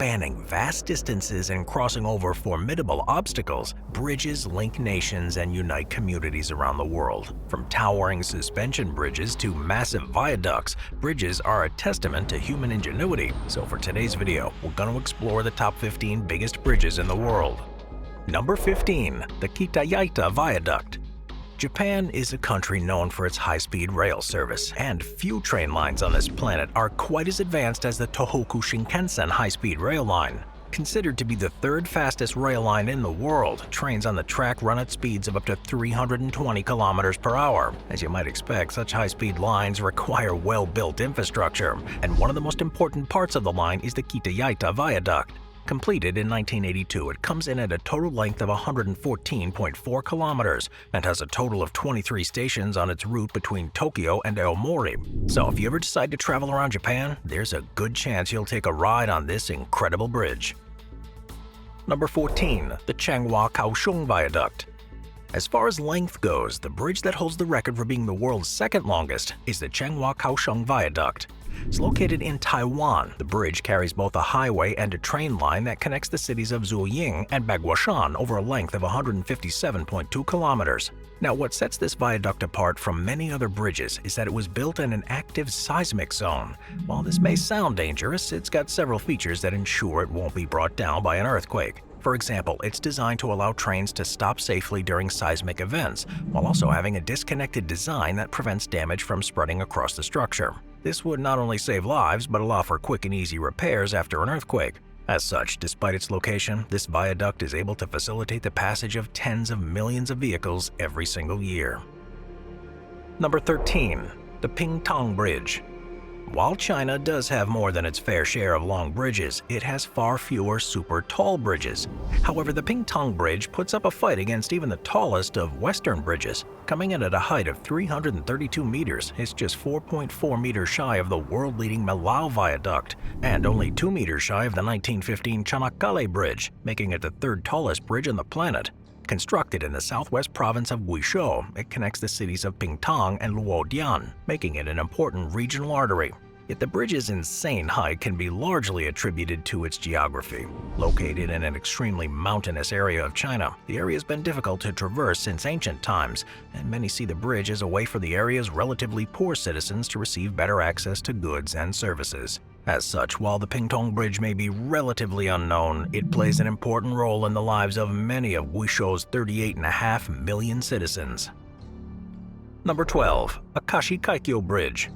Spanning vast distances and crossing over formidable obstacles, bridges link nations and unite communities around the world. From towering suspension bridges to massive viaducts, bridges are a testament to human ingenuity. So for today's video, we're going to explore the top 15 biggest bridges in the world. Number 15. The Kitagaita Viaduct. Japan is a country known for its high-speed rail service, and few train lines on this planet are quite as advanced as the Tohoku Shinkansen high-speed rail line. Considered to be the third fastest rail line in the world, trains on the track run at speeds of up to 320 kilometers per hour. As you might expect, such high-speed lines require well-built infrastructure, and one of the most important parts of the line is the Kitagaita Viaduct. Completed in 1982, it comes in at a total length of 114.4 kilometers and has a total of 23 stations on its route between Tokyo and Aomori. So if you ever decide to travel around Japan, there's a good chance you'll take a ride on this incredible bridge. Number 14. The Changhua-Kaohsiung Viaduct. As far as length goes, the bridge that holds the record for being the world's second longest is the Changhua-Kaohsiung Viaduct. It's located in Taiwan. The bridge carries both a highway and a train line that connects the cities of Zhuoying and Baguashan over a length of 157.2 kilometers. Now, what sets this viaduct apart from many other bridges is that it was built in an active seismic zone. While this may sound dangerous, it's got several features that ensure it won't be brought down by an earthquake. For example, it's designed to allow trains to stop safely during seismic events, while also having a disconnected design that prevents damage from spreading across the structure. This would not only save lives, but allow for quick and easy repairs after an earthquake. As such, despite its location, this viaduct is able to facilitate the passage of tens of millions of vehicles every single year. Number 13. The Pingtong Bridge. While China does have more than its fair share of long bridges, it has far fewer super tall bridges. However, the Pingtong Bridge puts up a fight against even the tallest of Western bridges. Coming in at a height of 332 meters, it's just 4.4 meters shy of the world-leading Millau Viaduct, and only 2 meters shy of the 1915 Çanakkale Bridge, making it the third tallest bridge on the planet. Constructed in the southwest province of Guizhou, it connects the cities of Pingtong and Luodian, making it an important regional artery. Yet the bridge's insane height can be largely attributed to its geography. Located in an extremely mountainous area of China, the area has been difficult to traverse since ancient times, and many see the bridge as a way for the area's relatively poor citizens to receive better access to goods and services. As such, while the Pingtong Bridge may be relatively unknown, it plays an important role in the lives of many of Guizhou's 38.5 million citizens. Number 12. Akashi Kaikyo Bridge.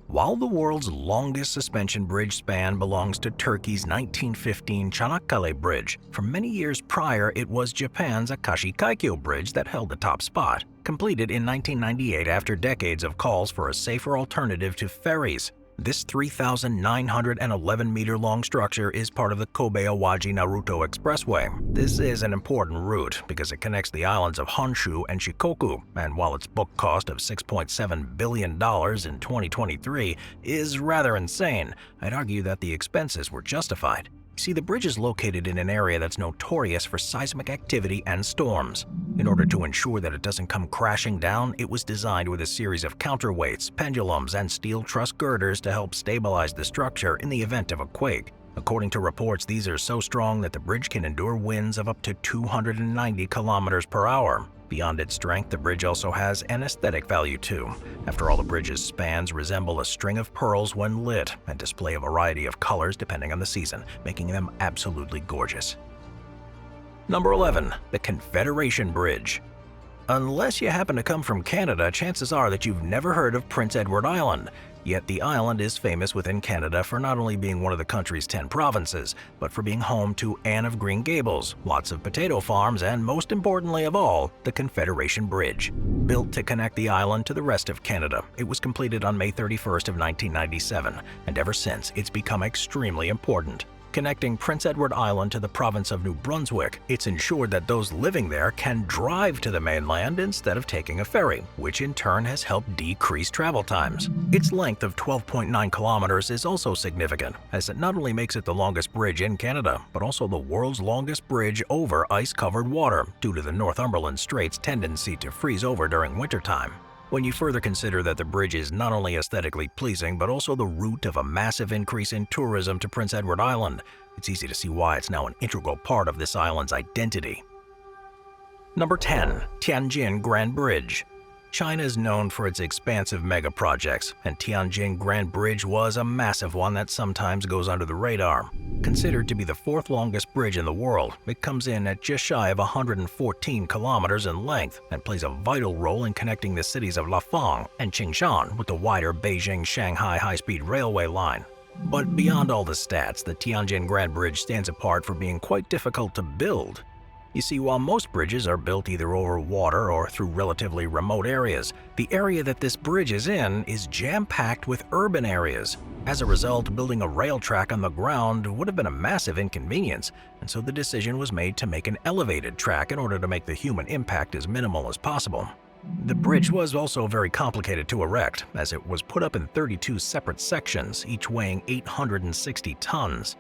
While the world's longest suspension bridge span belongs to Turkey's 1915 Çanakkale Bridge, for many years prior it was Japan's Akashi Kaikyo Bridge that held the top spot. Completed in 1998 after decades of calls for a safer alternative to ferries, this 3,911-meter-long structure is part of the Kobe-Awaji-Naruto Expressway. This is an important route because it connects the islands of Honshu and Shikoku, and while its book cost of $6.7 billion in 2023 is rather insane, I'd argue that the expenses were justified. See, the bridge is located in an area that's notorious for seismic activity and storms. In order to ensure that it doesn't come crashing down, it was designed with a series of counterweights, pendulums, and steel truss girders to help stabilize the structure in the event of a quake. According to reports, these are so strong that the bridge can endure winds of up to 290 kilometers per hour. Beyond its strength, the bridge also has an aesthetic value too. After all, the bridge's spans resemble a string of pearls when lit and display a variety of colors depending on the season, making them absolutely gorgeous. Number 11. The Confederation Bridge. Unless you happen to come from Canada, chances are that you've never heard of Prince Edward Island. Yet the island is famous within Canada for not only being one of the country's 10 provinces, but for being home to Anne of Green Gables, lots of potato farms, and most importantly of all, the Confederation Bridge. Built to connect the island to the rest of Canada, it was completed on May 31st of 1997, and ever since it's become extremely important. Connecting Prince Edward Island to the province of New Brunswick, it's ensured that those living there can drive to the mainland instead of taking a ferry, which in turn has helped decrease travel times. Its length of 12.9 kilometers is also significant, as it not only makes it the longest bridge in Canada, but also the world's longest bridge over ice-covered water due to the Northumberland Strait's tendency to freeze over during wintertime. When you further consider that the bridge is not only aesthetically pleasing but also the root of a massive increase in tourism to Prince Edward Island, it's easy to see why it's now an integral part of this island's identity. Number 10. Tianjin Grand Bridge. China is known for its expansive mega projects, and Tianjin Grand Bridge was a massive one that sometimes goes under the radar. Considered to be the fourth longest bridge in the world, it comes in at just shy of 114 kilometers in length and plays a vital role in connecting the cities of Lafang and Qingshan with the wider Beijing-Shanghai high-speed railway line. But beyond all the stats, the Tianjin Grand Bridge stands apart for being quite difficult to build. You see, while most bridges are built either over water or through relatively remote areas, the area that this bridge is in is jam-packed with urban areas. As a result, building a rail track on the ground would have been a massive inconvenience, and so the decision was made to make an elevated track in order to make the human impact as minimal as possible. The bridge was also very complicated to erect, as it was put up in 32 separate sections, each weighing 860 tons.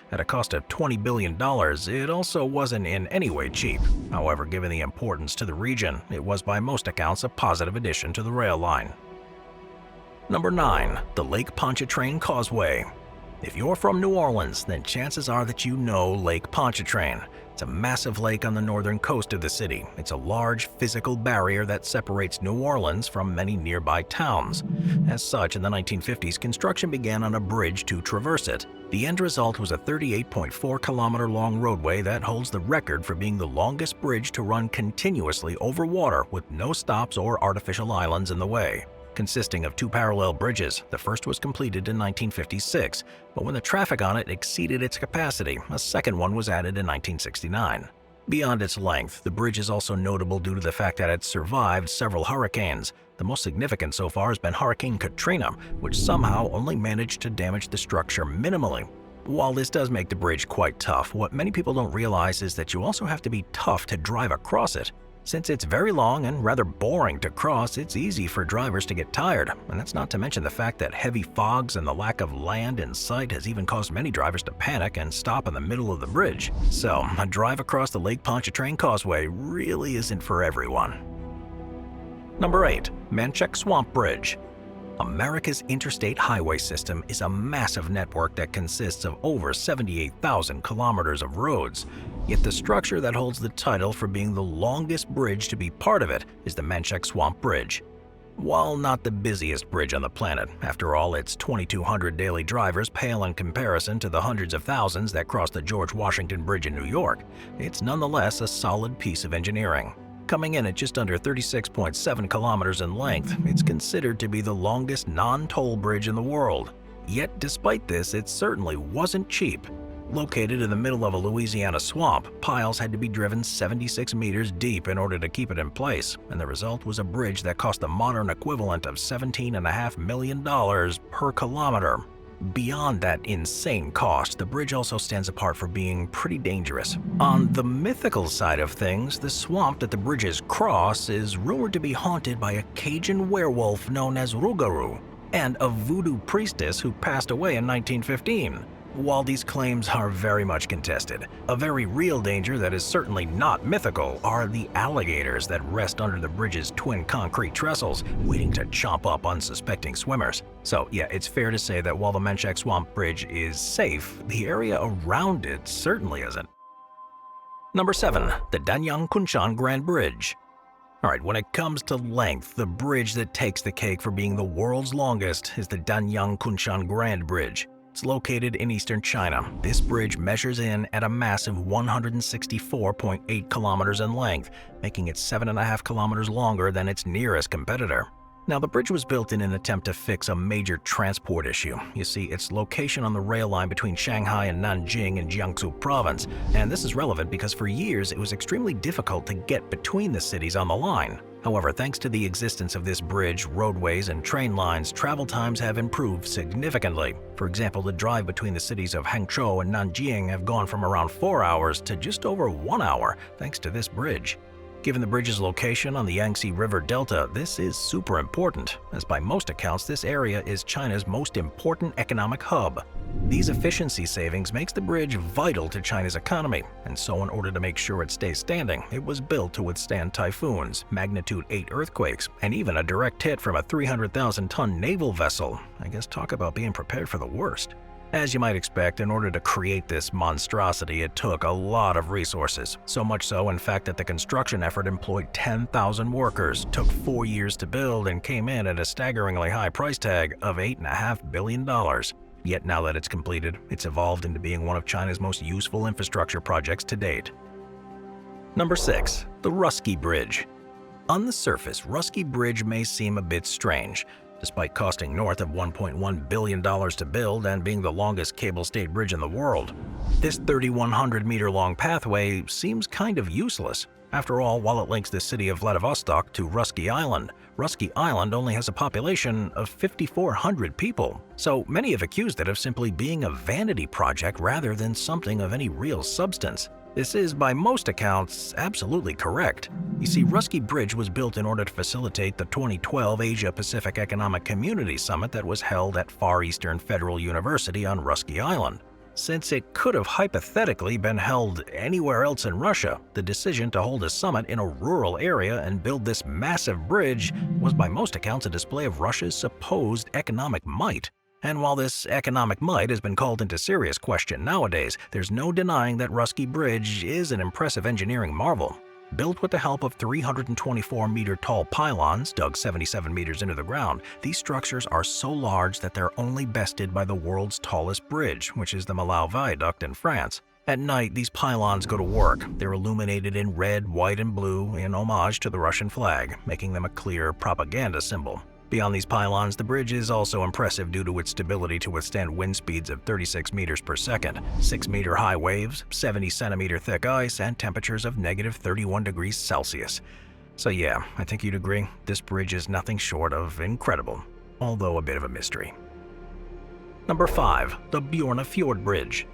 At a cost of $20 billion, it also wasn't in any way cheap. However, given the importance to the region, it was by most accounts a positive addition to the rail line. Number 9. The Lake Pontchartrain Causeway. If you're from New Orleans, then chances are that you know Lake Pontchartrain. It's a massive lake on the northern coast of the city. It's a large physical barrier that separates New Orleans from many nearby towns. As such, in the 1950s, construction began on a bridge to traverse it. The end result was a 38.4-kilometer-long roadway that holds the record for being the longest bridge to run continuously over water with no stops or artificial islands in the way. Consisting of two parallel bridges, the first was completed in 1956, but when the traffic on it exceeded its capacity, a second one was added in 1969. Beyond its length, the bridge is also notable due to the fact that it survived several hurricanes. The most significant so far has been Hurricane Katrina, which somehow only managed to damage the structure minimally. While this does make the bridge quite tough, what many people don't realize is that you also have to be tough to drive across it. Since it's very long and rather boring to cross, it's easy for drivers to get tired, and that's not to mention the fact that heavy fogs and the lack of land in sight has even caused many drivers to panic and stop in the middle of the bridge. So, a drive across the Lake Pontchartrain Causeway really isn't for everyone. Number 8. Manchac Swamp Bridge. America's interstate highway system is a massive network that consists of over 78,000 kilometers of roads. Yet the structure that holds the title for being the longest bridge to be part of it is the Manchac Swamp Bridge. While not the busiest bridge on the planet, after all, its 2,200 daily drivers pale in comparison to the hundreds of thousands that cross the George Washington Bridge in New York, it's nonetheless a solid piece of engineering. Coming in at just under 36.7 kilometers in length, it's considered to be the longest non-toll bridge in the world. Yet despite this, it certainly wasn't cheap. Located in the middle of a Louisiana swamp, piles had to be driven 76 meters deep in order to keep it in place, and the result was a bridge that cost the modern equivalent of $17.5 million per kilometer. Beyond that insane cost, the bridge also stands apart for being pretty dangerous. On the mythical side of things, the swamp that the bridges cross is rumored to be haunted by a Cajun werewolf known as Rougarou and a voodoo priestess who passed away in 1915. While these claims are very much contested, a very real danger that is certainly not mythical are the alligators that rest under the bridge's twin concrete trestles, waiting to chomp up unsuspecting swimmers. So yeah, it's fair to say that while the Manchac Swamp Bridge is safe, the area around it certainly isn't. Number 7. The Danyang-Kunshan Grand Bridge. Alright, when it comes to length, the bridge that takes the cake for being the world's longest is the Danyang-Kunshan Grand Bridge. It's located in eastern China. This bridge measures in at a massive 164.8 kilometers in length, making it 7.5 kilometers longer than its nearest competitor. Now, the bridge was built in an attempt to fix a major transport issue. You see, its location on the rail line between Shanghai and Nanjing in Jiangsu province, and this is relevant because for years it was extremely difficult to get between the cities on the line. However, thanks to the existence of this bridge, roadways, and train lines, travel times have improved significantly. For example, the drive between the cities of Hangzhou and Nanjing have gone from around 4 hours to just over 1 hour, thanks to this bridge. Given the bridge's location on the Yangtze River Delta, this is super important, as by most accounts this area is China's most important economic hub. These efficiency savings makes the bridge vital to China's economy, and so in order to make sure it stays standing, it was built to withstand typhoons, magnitude 8 earthquakes, and even a direct hit from a 300,000-ton naval vessel. I guess talk about being prepared for the worst. As you might expect, in order to create this monstrosity, it took a lot of resources. So much so, in fact, that the construction effort employed 10,000 workers, took 4 years to build, and came in at a staggeringly high price tag of $8.5 billion. Yet now that it's completed, it's evolved into being one of China's most useful infrastructure projects to date. Number 6. The Russky Bridge. On the surface, Russky Bridge may seem a bit strange. Despite costing north of $1.1 billion to build and being the longest cable-stayed bridge in the world, this 3,100-meter-long pathway seems kind of useless. After all, while it links the city of Vladivostok to Russky Island only has a population of 5,400 people, so many have accused it of simply being a vanity project rather than something of any real substance. This is, by most accounts, absolutely correct. You see, Russky Bridge was built in order to facilitate the 2012 Asia-Pacific Economic Community Summit that was held at Far Eastern Federal University on Russky Island. Since it could have hypothetically been held anywhere else in Russia, the decision to hold a summit in a rural area and build this massive bridge was by most accounts a display of Russia's supposed economic might. And while this economic might has been called into serious question nowadays, there's no denying that Russky Bridge is an impressive engineering marvel. Built with the help of 324-meter-tall pylons dug 77 meters into the ground, these structures are so large that they're only bested by the world's tallest bridge, which is the Millau Viaduct in France. At night, these pylons go to work. They're illuminated in red, white, and blue in homage to the Russian flag, making them a clear propaganda symbol. Beyond these pylons, the bridge is also impressive due to its stability to withstand wind speeds of 36 meters per second, 6-meter high waves, 70-centimeter thick ice, and temperatures of negative 31 degrees Celsius. So yeah, I think you'd agree, this bridge is nothing short of incredible, although a bit of a mystery. Number 5. The Bjørnafjord Bridge.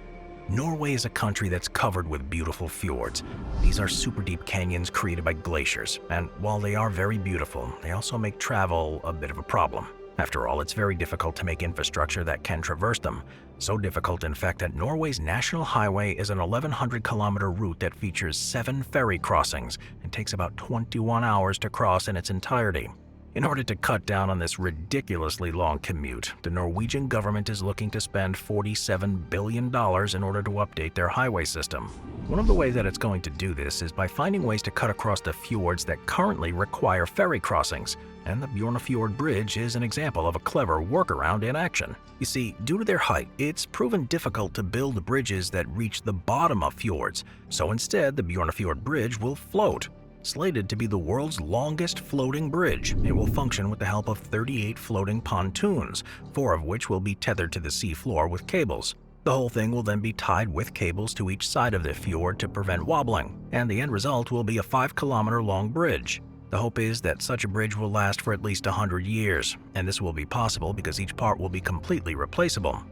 Norway is a country that's covered with beautiful fjords. These are super deep canyons created by glaciers, and while they are very beautiful, they also make travel a bit of a problem. After all, it's very difficult to make infrastructure that can traverse them. So difficult, in fact, that Norway's national highway is an 1,100-kilometer route that features 7 ferry crossings and takes about 21 hours to cross in its entirety. In order to cut down on this ridiculously long commute, the Norwegian government is looking to spend $47 billion in order to update their highway system. One of the ways that it's going to do this is by finding ways to cut across the fjords that currently require ferry crossings, and the Bjørnafjord Bridge is an example of a clever workaround in action. You see, due to their height, it's proven difficult to build bridges that reach the bottom of fjords, so instead the Bjørnafjord Bridge will float. Slated to be the world's longest floating bridge, it will function with the help of 38 floating pontoons, 4 of which will be tethered to the seafloor with cables. The whole thing will then be tied with cables to each side of the fjord to prevent wobbling, and the end result will be a 5-kilometer-long bridge. The hope is that such a bridge will last for at least 100 years, and this will be possible because each part will be completely replaceable.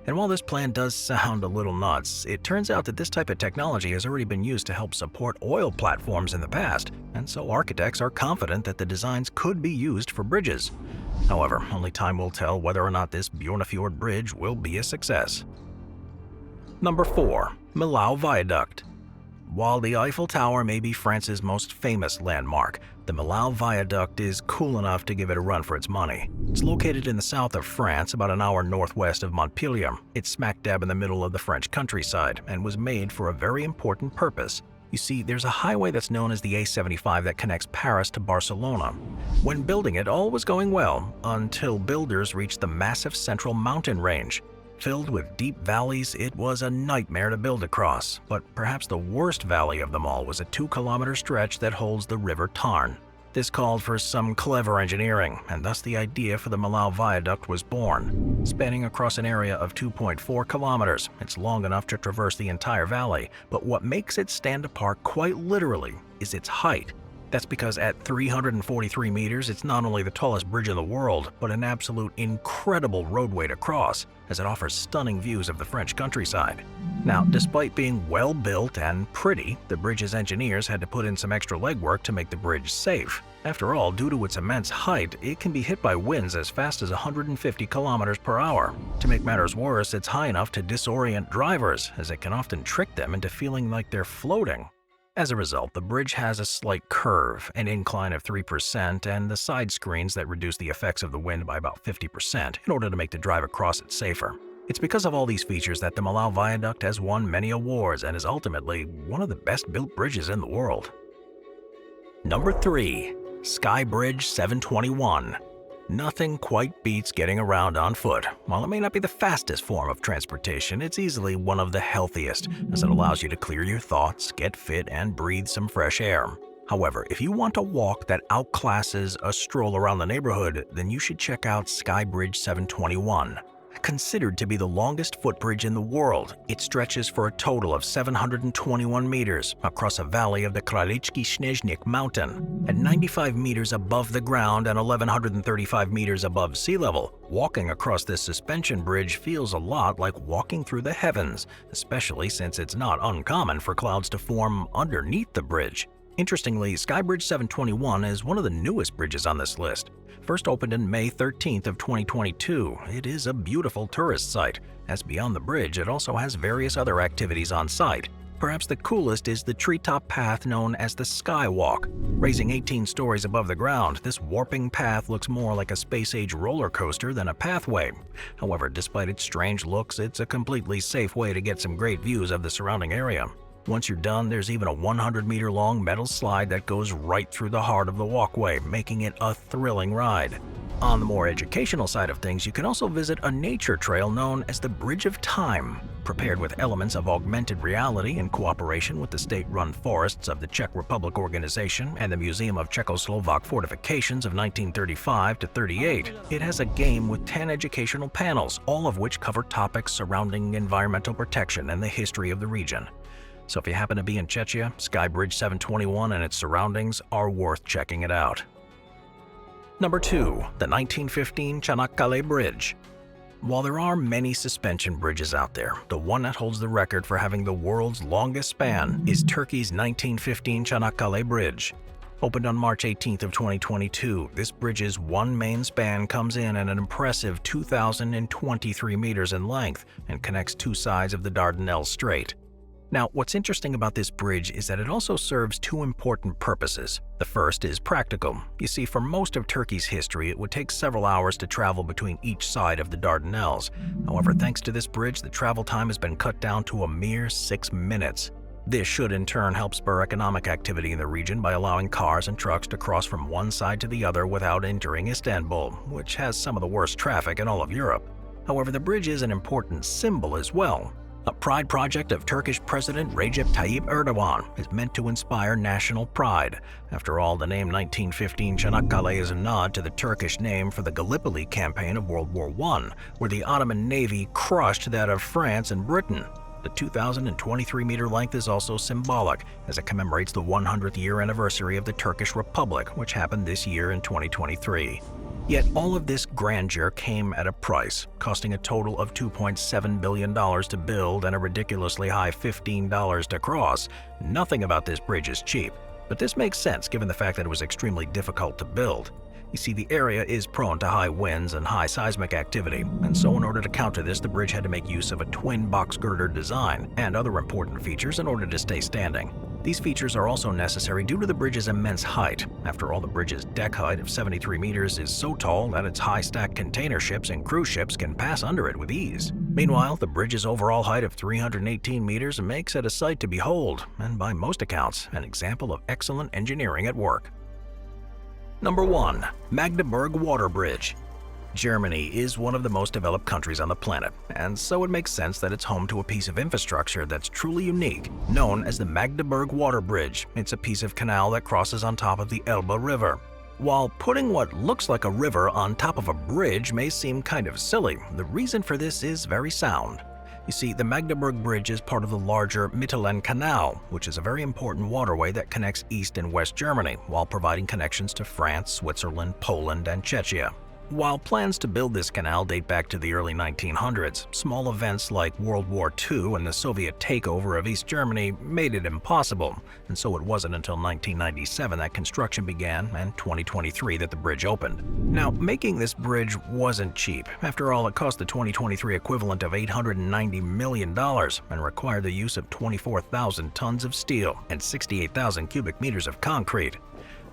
And while this plan does sound a little nuts, it turns out that this type of technology has already been used to help support oil platforms in the past, and so architects are confident that the designs could be used for bridges. However, only time will tell whether or not this Bjørnafjord Bridge will be a success. Number 4. Millau Viaduct. While the Eiffel Tower may be France's most famous landmark, the Millau Viaduct is cool enough to give it a run for its money. It's located in the south of France, about an hour northwest of Montpellier. It's smack dab in the middle of the French countryside and was made for a very important purpose. You see, there's a highway that's known as the A75 that connects Paris to Barcelona. When building it, all was going well until builders reached the massive central mountain range. Filled with deep valleys, it was a nightmare to build across, but perhaps the worst valley of them all was a 2-kilometer stretch that holds the River Tarn. This called for some clever engineering, and thus the idea for the Millau Viaduct was born. Spanning across an area of 2.4 kilometers, it's long enough to traverse the entire valley, but what makes it stand apart quite literally is its height. That's because at 343 meters, it's not only the tallest bridge in the world, but an absolute incredible roadway to cross, as it offers stunning views of the French countryside. Now, despite being well built and pretty, the bridge's engineers had to put in some extra legwork to make the bridge safe. After all, due to its immense height, it can be hit by winds as fast as 150 kilometers per hour. To make matters worse, it's high enough to disorient drivers, as it can often trick them into feeling like they're floating. As a result, the bridge has a slight curve, an incline of 3%, and the side screens that reduce the effects of the wind by about 50% in order to make the drive across it safer. It's because of all these features that the Millau Viaduct has won many awards and is ultimately one of the best-built bridges in the world. Number 3. Sky Bridge 721. Nothing quite beats getting around on foot. While it may not be the fastest form of transportation, it's easily one of the healthiest, as it allows you to clear your thoughts, get fit, and breathe some fresh air. However, if you want a walk that outclasses a stroll around the neighborhood, then you should check out Sky Bridge 721. Considered to be the longest footbridge in the world, it stretches for a total of 721 meters across a valley of the Kralichki Snezhnik mountain. At 95 meters above the ground and 1,135 meters above sea level, walking across this suspension bridge feels a lot like walking through the heavens, especially since it's not uncommon for clouds to form underneath the bridge. Interestingly, Sky Bridge 721 is one of the newest bridges on this list. First opened in May 13th of 2022, it is a beautiful tourist site, as beyond the bridge it also has various other activities on site. Perhaps the coolest is the treetop path known as the Skywalk. Raising 18 stories above the ground, this warping path looks more like a space-age roller coaster than a pathway. However, despite its strange looks, it's a completely safe way to get some great views of the surrounding area. Once you're done, there's even a 100-meter-long metal slide that goes right through the heart of the walkway, making it a thrilling ride. On the more educational side of things, you can also visit a nature trail known as the Bridge of Time, prepared with elements of augmented reality in cooperation with the state-run forests of the Czech Republic Organization and the Museum of Czechoslovak Fortifications of 1935 to 38. It has a game with 10 educational panels, all of which cover topics surrounding environmental protection and the history of the region. So if you happen to be in Czechia, Sky Bridge 721 and its surroundings are worth checking it out. Number 2. The 1915 Changhua-Kaohsiung Bridge. While there are many suspension bridges out there, the one that holds the record for having the world's longest span is Turkey's 1915 Changhua-Kaohsiung Bridge. Opened on March 18th of 2022, this bridge's one main span comes in at an impressive 2,023 meters in length and connects two sides of the Dardanelles Strait. Now, what's interesting about this bridge is that it also serves two important purposes. The first is practical. You see, for most of Turkey's history, it would take several hours to travel between each side of the Dardanelles. However, thanks to this bridge, the travel time has been cut down to a mere 6 minutes. This should in turn help spur economic activity in the region by allowing cars and trucks to cross from one side to the other without entering Istanbul, which has some of the worst traffic in all of Europe. However, the bridge is an important symbol as well. A pride project of Turkish President Recep Tayyip Erdogan is meant to inspire national pride. After all, the name 1915 Çanakkale is a nod to the Turkish name for the Gallipoli campaign of World War I, where the Ottoman Navy crushed that of France and Britain. The 2,023-meter length is also symbolic, as it commemorates the 100th year anniversary of the Turkish Republic, which happened this year in 2023. Yet all of this grandeur came at a price, costing a total of $2.7 billion to build and a ridiculously high $15 to cross. Nothing about this bridge is cheap, but this makes sense given the fact that it was extremely difficult to build. You see, the area is prone to high winds and high seismic activity, and so in order to counter this, the bridge had to make use of a twin box girder design and other important features in order to stay standing. These features are also necessary due to the bridge's immense height. After all, the bridge's deck height of 73 meters is so tall that its high-stack container ships and cruise ships can pass under it with ease. Meanwhile, the bridge's overall height of 318 meters makes it a sight to behold, and by most accounts, an example of excellent engineering at work. Number 1. Magdeburg Water Bridge. Germany is one of the most developed countries on the planet, and so it makes sense that it's home to a piece of infrastructure that's truly unique, known as the Magdeburg Water Bridge. It's a piece of canal that crosses on top of the Elbe River. While putting what looks like a river on top of a bridge may seem kind of silly, the reason for this is very sound. You see, the Magdeburg Bridge is part of the larger Mittelland Canal, which is a very important waterway that connects East and West Germany while providing connections to France, Switzerland, Poland, and Czechia. While plans to build this canal date back to the early 1900s, small events like World War II and the Soviet takeover of East Germany made it impossible, and so it wasn't until 1997 that construction began and 2023 that the bridge opened. Now, making this bridge wasn't cheap. After all, it cost the 2023 equivalent of $890 million and required the use of 24,000 tons of steel and 68,000 cubic meters of concrete.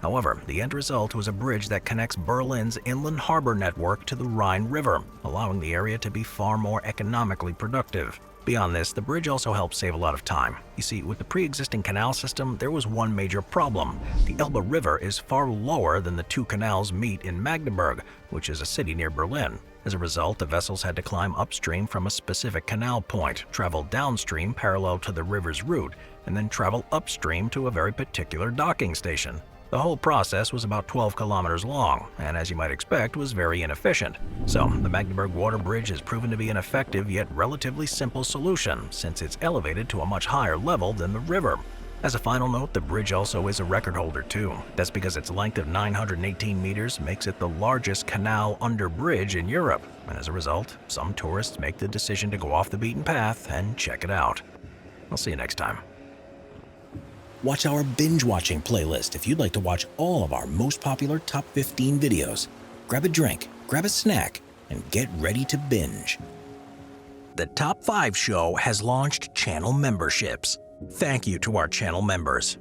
However, the end result was a bridge that connects Berlin's inland harbor network to the Rhine River, allowing the area to be far more economically productive. Beyond this, the bridge also helped save a lot of time. You see, with the pre-existing canal system, there was one major problem. The Elbe River is far lower than the two canals meet in Magdeburg, which is a city near Berlin. As a result, the vessels had to climb upstream from a specific canal point, travel downstream parallel to the river's route, and then travel upstream to a very particular docking station. The whole process was about 12 kilometers long, and as you might expect, was very inefficient. So, the Magdeburg Water Bridge has proven to be an effective yet relatively simple solution, since it's elevated to a much higher level than the river. As a final note, the bridge also is a record holder too. That's because its length of 918 meters makes it the largest canal under bridge in Europe, and as a result, some tourists make the decision to go off the beaten path and check it out. I'll see you next time. Watch our binge-watching playlist if you'd like to watch all of our most popular top 15 videos. Grab a drink, grab a snack, and get ready to binge. The Top 5 show has launched channel memberships. Thank you to our channel members.